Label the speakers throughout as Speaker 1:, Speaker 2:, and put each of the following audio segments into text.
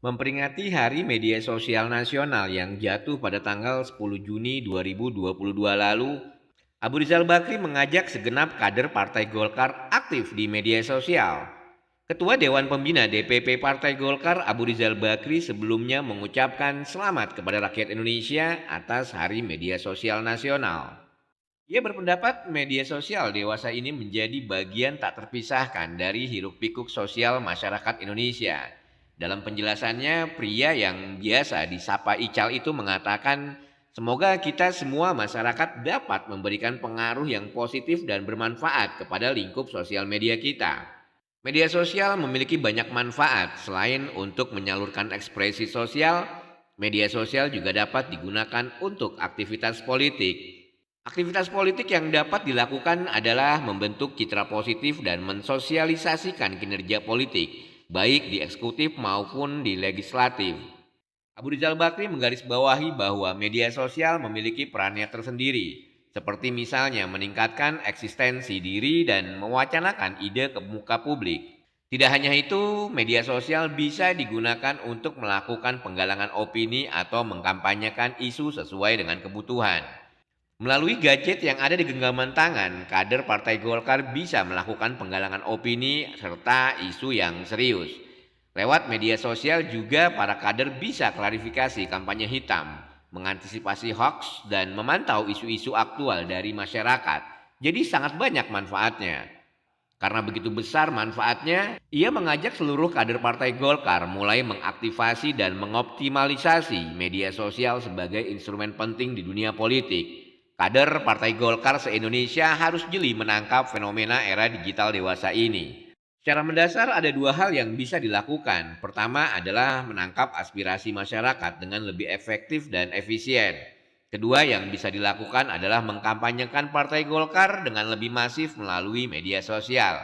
Speaker 1: Memperingati Hari Media Sosial Nasional yang jatuh pada tanggal 10 Juni 2022 lalu, Abu Rizal Bakri mengajak segenap kader Partai Golkar aktif di media sosial. Ketua Dewan Pembina DPP Partai Golkar Abu Rizal Bakri sebelumnya mengucapkan selamat kepada rakyat Indonesia atas Hari Media Sosial Nasional. Ia berpendapat media sosial dewasa ini menjadi bagian tak terpisahkan dari hiruk-pikuk sosial masyarakat Indonesia. Dalam penjelasannya, pria yang biasa disapa Ical itu mengatakan, semoga kita semua masyarakat dapat memberikan pengaruh yang positif dan bermanfaat kepada lingkup sosial media kita. Media sosial memiliki banyak manfaat. Selain untuk menyalurkan ekspresi sosial, media sosial juga dapat digunakan untuk aktivitas politik. Aktivitas politik yang dapat dilakukan adalah membentuk citra positif dan mensosialisasikan kinerja politik, baik di eksekutif maupun di legislatif. Abu Rizal Bakri menggarisbawahi bahwa media sosial memiliki perannya tersendiri, seperti misalnya meningkatkan eksistensi diri dan mewacanakan ide ke muka publik. Tidak hanya itu, media sosial bisa digunakan untuk melakukan penggalangan opini atau mengkampanyekan isu sesuai dengan kebutuhan. Melalui gadget yang ada di genggaman tangan, kader Partai Golkar bisa melakukan penggalangan opini serta isu yang serius. Lewat media sosial juga para kader bisa klarifikasi kampanye hitam, mengantisipasi hoaks dan memantau isu-isu aktual dari masyarakat. Jadi sangat banyak manfaatnya. Karena begitu besar manfaatnya, ia mengajak seluruh kader Partai Golkar mulai mengaktifasi dan mengoptimalisasi media sosial sebagai instrumen penting di dunia politik. Kader Partai Golkar se-Indonesia harus jeli menangkap fenomena era digital dewasa ini. Secara mendasar ada dua hal yang bisa dilakukan. Pertama adalah menangkap aspirasi masyarakat dengan lebih efektif dan efisien. Kedua yang bisa dilakukan adalah mengkampanyekan Partai Golkar dengan lebih masif melalui media sosial.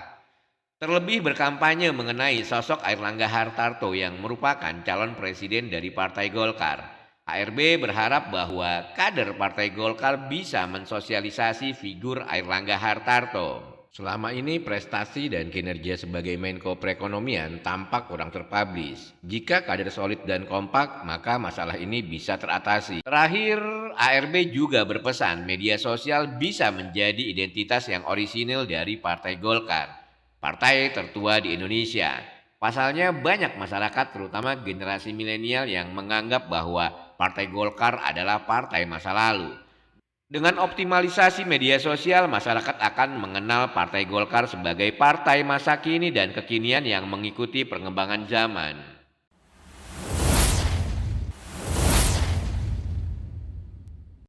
Speaker 1: Terlebih berkampanye mengenai sosok Airlangga Hartarto yang merupakan calon presiden dari Partai Golkar. ARB berharap bahwa kader Partai Golkar bisa mensosialisasi figur Airlangga Hartarto. Selama ini prestasi dan kinerja sebagai Menko Perekonomian tampak kurang terpublish. Jika kader solid dan kompak, maka masalah ini bisa teratasi. Terakhir, ARB juga berpesan media sosial bisa menjadi identitas yang orisinil dari Partai Golkar, partai tertua di Indonesia. Pasalnya banyak masyarakat terutama generasi milenial yang menganggap bahwa Partai Golkar adalah partai masa lalu. Dengan optimalisasi media sosial, masyarakat akan mengenal Partai Golkar sebagai partai masa kini dan kekinian yang mengikuti perkembangan zaman.